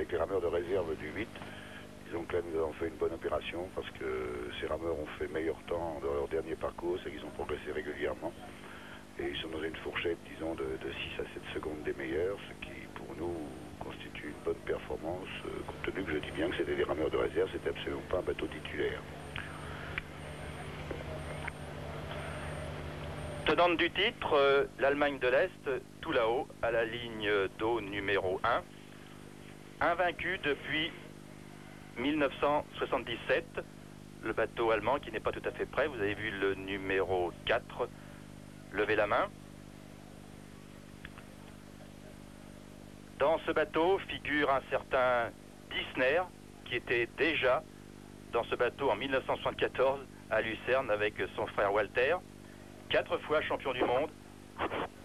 avec les rameurs de réserve du 8. Disons que là, nous avons fait une bonne opération parce que ces rameurs ont fait meilleur temps dans leur dernier parcours, c'est qu'ils ont progressé régulièrement. Et ils sont dans une fourchette, disons, de 6 à 7 secondes des meilleurs, ce qui, pour nous, constitue une bonne performance, compte tenu que je dis bien que c'était des rameurs de réserve, c'était absolument pas un bateau titulaire. Tenante du titre, l'Allemagne de l'Est, tout là-haut, à la ligne d'eau numéro 1, invaincu depuis 1977, le bateau allemand qui n'est pas tout à fait prêt. Vous avez vu le numéro 4 lever la main. Dans ce bateau figure un certain Dissner qui était déjà dans ce bateau en 1974 à Lucerne avec son frère Walter, 4 fois champion du monde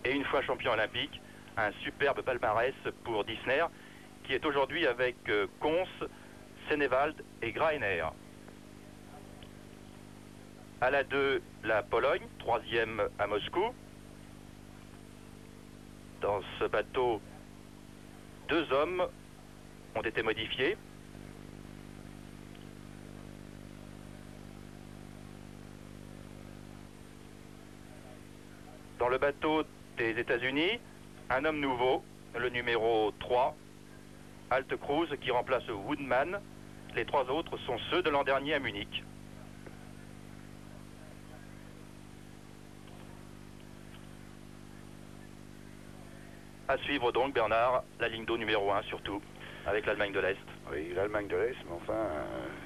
et une fois champion olympique. Un superbe palmarès pour Dissner qui est aujourd'hui avec Kons, Sennewald et Greiner. À la 2, la Pologne, 3e à Moscou. Dans ce bateau, 2 hommes ont été modifiés. Dans le bateau des États-Unis, un homme nouveau, le numéro 3, Alt Cruz, qui remplace Woodman. Les 3 autres sont ceux de l'an dernier à Munich. À suivre donc, Bernard, la ligne d'eau numéro 1 surtout, avec l'Allemagne de l'Est. Oui, l'Allemagne de l'Est, mais enfin,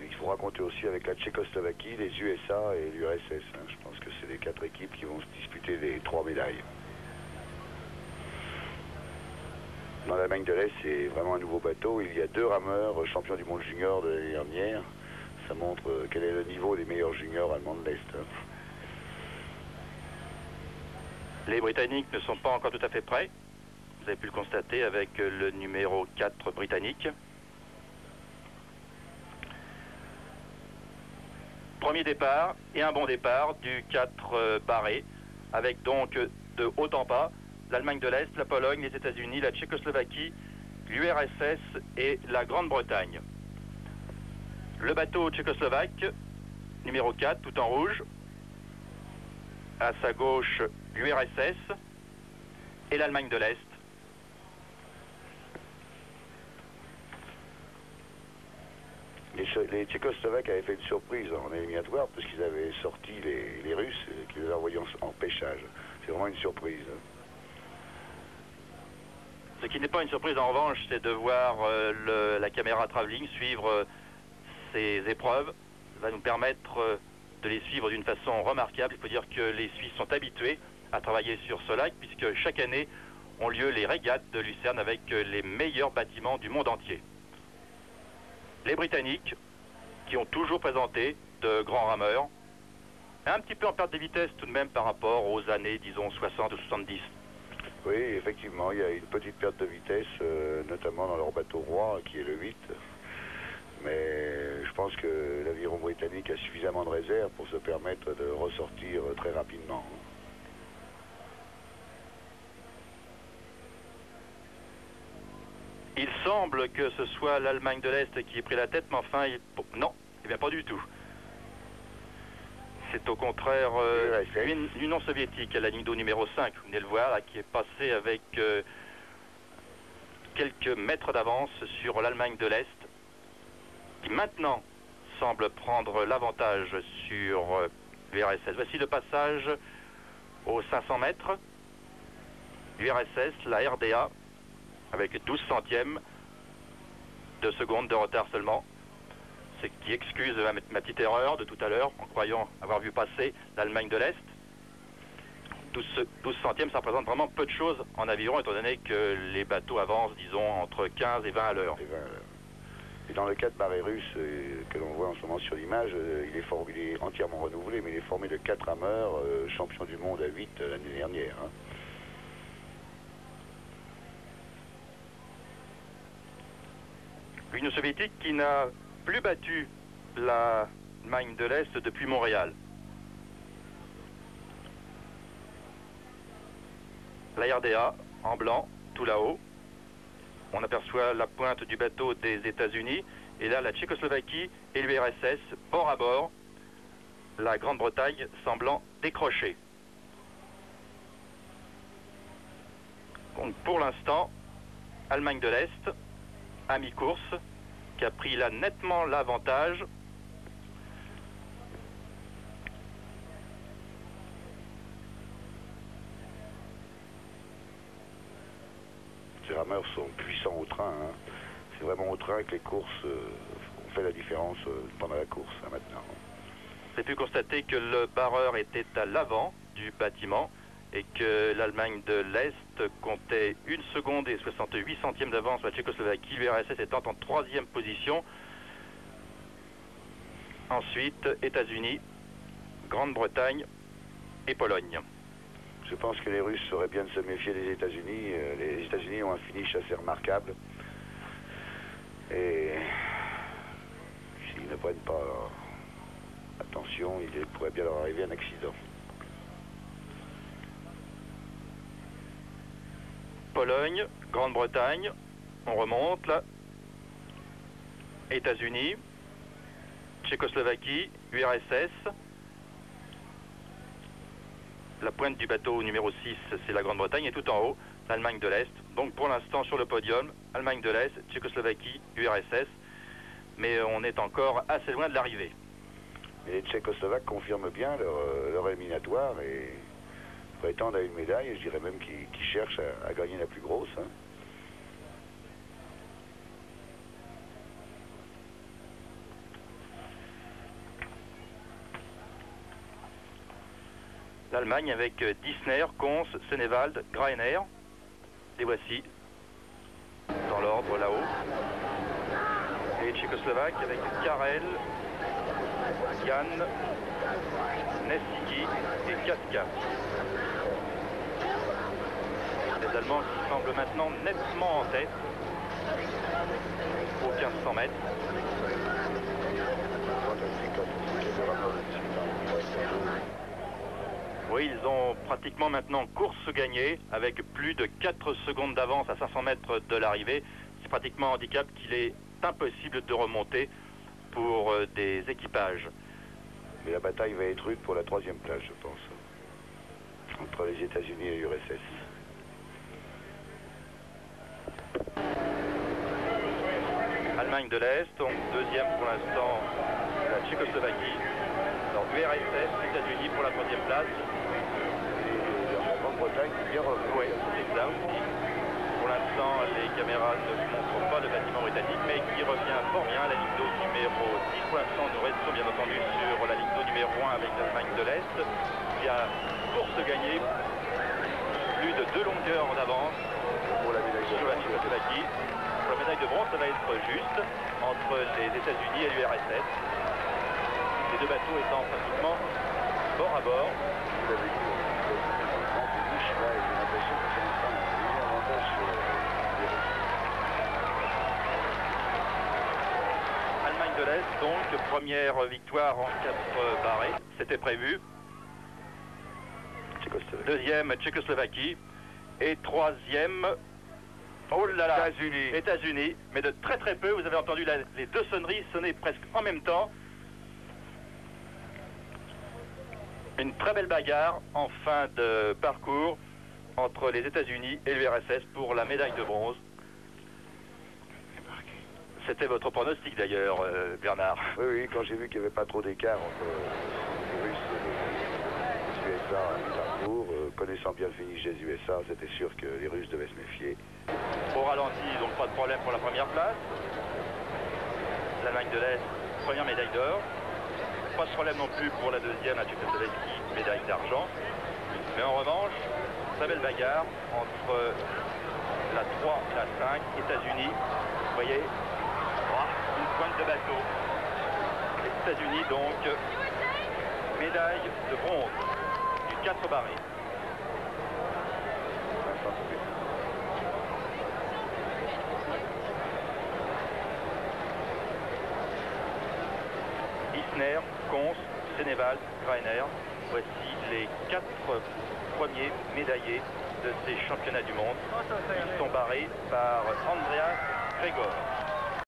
il faut raconter aussi avec la Tchécoslovaquie, les USA et l'URSS. Je pense que c'est les 4 équipes qui vont se disputer les 3 médailles. Dans l'Allemagne de l'Est, c'est vraiment un nouveau bateau. Il y a 2 rameurs champions du monde junior de l'année dernière. Ça montre quel est le niveau des meilleurs juniors allemands de l'Est. Les Britanniques ne sont pas encore tout à fait prêts. Vous avez pu le constater avec le numéro 4 britannique. Premier départ et un bon départ du 4 barré, avec donc de haut en bas l'Allemagne de l'Est, la Pologne, les États-Unis, la Tchécoslovaquie, l'URSS et la Grande-Bretagne. Le bateau tchécoslovaque, numéro 4, tout en rouge. À sa gauche, l'URSS et l'Allemagne de l'Est. Les Tchécoslovaques avaient fait une surprise en éliminatoire parce qu'ils avaient sorti les Russes qui les envoyaient en pêchage. C'est vraiment une surprise. Ce qui n'est pas une surprise en revanche, c'est de voir la caméra travelling suivre ces épreuves. Ça va nous permettre de les suivre d'une façon remarquable. Il faut dire que les Suisses sont habitués à travailler sur ce lac puisque chaque année ont lieu les régates de Lucerne avec les meilleurs bâtiments du monde entier. Les Britanniques, qui ont toujours présenté de grands rameurs, un petit peu en perte de vitesse tout de même par rapport aux années, disons, 60 ou 70. Oui, effectivement, il y a une petite perte de vitesse, notamment dans leur bateau roi, qui est le 8. Mais je pense que l'aviron britannique a suffisamment de réserve pour se permettre de ressortir très rapidement. Il semble que ce soit l'Allemagne de l'Est qui ait pris la tête, mais enfin, non, eh bien pas du tout. C'est au contraire l'Union soviétique, à la ligne d'eau numéro 5, vous venez de le voir, là, qui est passé avec quelques mètres d'avance sur l'Allemagne de l'Est, qui maintenant semble prendre l'avantage sur l'URSS. Voici le passage aux 500 mètres. L'URSS, la RDA, avec 12 centièmes de seconde de retard seulement. Ce qui excuse ma petite erreur de tout à l'heure, en croyant avoir vu passer l'Allemagne de l'Est. 12 centièmes, ça représente vraiment peu de choses en aviron, étant donné que les bateaux avancent, disons, entre 15 et 20 à l'heure. Et dans le 4 barré russe que l'on voit en ce moment sur l'image, il est entièrement renouvelé, mais il est formé de 4 rameurs, champions du monde à 8 l'année dernière. L'Union soviétique qui n'a plus battu l'Allemagne de l'Est depuis Montréal. La RDA en blanc, tout là-haut. on aperçoit la pointe du bateau des États-Unis. Et là, la Tchécoslovaquie et l'URSS, bord à bord, la Grande-Bretagne semblant décrocher. Donc pour l'instant, Allemagne de l'Est, à mi-course, qui a pris là nettement l'avantage. Ces rameurs sont puissants au train. Hein. C'est vraiment au train que les courses ont fait la différence pendant la course hein, maintenant. J'ai pu constater que le barreur était à l'avant du bâtiment et que l'Allemagne de l'Est comptait 1 seconde et 68 centièmes d'avance sur la Tchécoslovaquie, l'URSS étant en 3e position. Ensuite, États-Unis, Grande-Bretagne et Pologne. Je pense que les Russes sauraient bien de se méfier des États-Unis. Les États-Unis ont un finish assez remarquable. Et s'ils ne prennent pas attention, il pourrait bien leur arriver un accident. Pologne, Grande-Bretagne, on remonte là. États-Unis, Tchécoslovaquie, URSS. La pointe du bateau numéro 6, c'est la Grande-Bretagne, et tout en haut, l'Allemagne de l'Est. Donc pour l'instant sur le podium, Allemagne de l'Est, Tchécoslovaquie, URSS. Mais on est encore assez loin de l'arrivée. Et les Tchécoslovaques confirment bien leur éliminatoire et prétendent à une médaille, et je dirais même qu'ils cherchent à gagner la plus grosse. Hein. L'Allemagne avec Dissner, Kons, Senewald, Graener. Les voici dans l'ordre là-haut. Et les Tchécoslovaques avec Karel, Jan, Nesigi et Kaska. Les Allemands qui semblent maintenant nettement en tête aux 1500 mètres. Oui, ils ont pratiquement maintenant course gagnée avec plus de 4 secondes d'avance à 500 mètres de l'arrivée. C'est pratiquement un handicap qu'il est impossible de remonter pour des équipages. Mais la bataille va être rude pour la 3e place, je pense, entre les États-Unis et l'URSS. Allemagne de l'Est, donc 2e pour l'instant la Tchécoslovaquie. Alors URSS, États-Unis pour la 3e place. Et la Grande-Bretagne bien revenu. Oui, c'est ça aussi. Pour l'instant, les caméras ne montrent pas le bâtiment britannique, mais qui revient fort bien. La ligne d'eau numéro 10. Pour l'instant, nous restons bien entendu sur la ligne d'eau numéro 1 avec l'Allemagne de l'Est. Il y a course gagnée, plus de 2 longueurs d'avance Pour la médaille sur la Tchécoslovaquie. Pour la médaille de bronze, ça va être juste entre les États-Unis et l'URSS. Les deux bateaux étant pratiquement bord à bord. Vous l'avez dit, dans le finish, là, j'ai l'impression que c'est un avantage sur les Russes. Allemagne de l'Est, donc, première victoire en 4 barrés, c'était prévu. Deuxième, Tchécoslovaquie. Et 3e, oh là là, États-Unis. Mais de très très peu, vous avez entendu les 2 sonneries sonner presque en même temps. Une très belle bagarre en fin de parcours entre les États-Unis et l'URSS pour la médaille de bronze. C'était votre pronostic d'ailleurs, Bernard. Oui, oui, quand j'ai vu qu'il n'y avait pas trop d'écart entre les Russes et les USA à mi-parcours, connaissant bien le finish des USA, c'était sûr que les Russes devaient se méfier. Au ralenti, donc pas de problème pour la première place. L'Allemagne de l'Est, première médaille d'or. Pas de problème non plus pour la deuxième, la Tchécoslovaquie, médaille d'argent. Mais en revanche, très belle bagarre entre la 3 et la 5, États-Unis. Vous voyez, une pointe de bateau. Les États-Unis donc, médaille de bronze du 4 barrés. Isner, Kons, Senewald, Graener. Voici les 4 premiers médaillés de ces championnats du monde. Ils sont barrés par Andreas Gregor.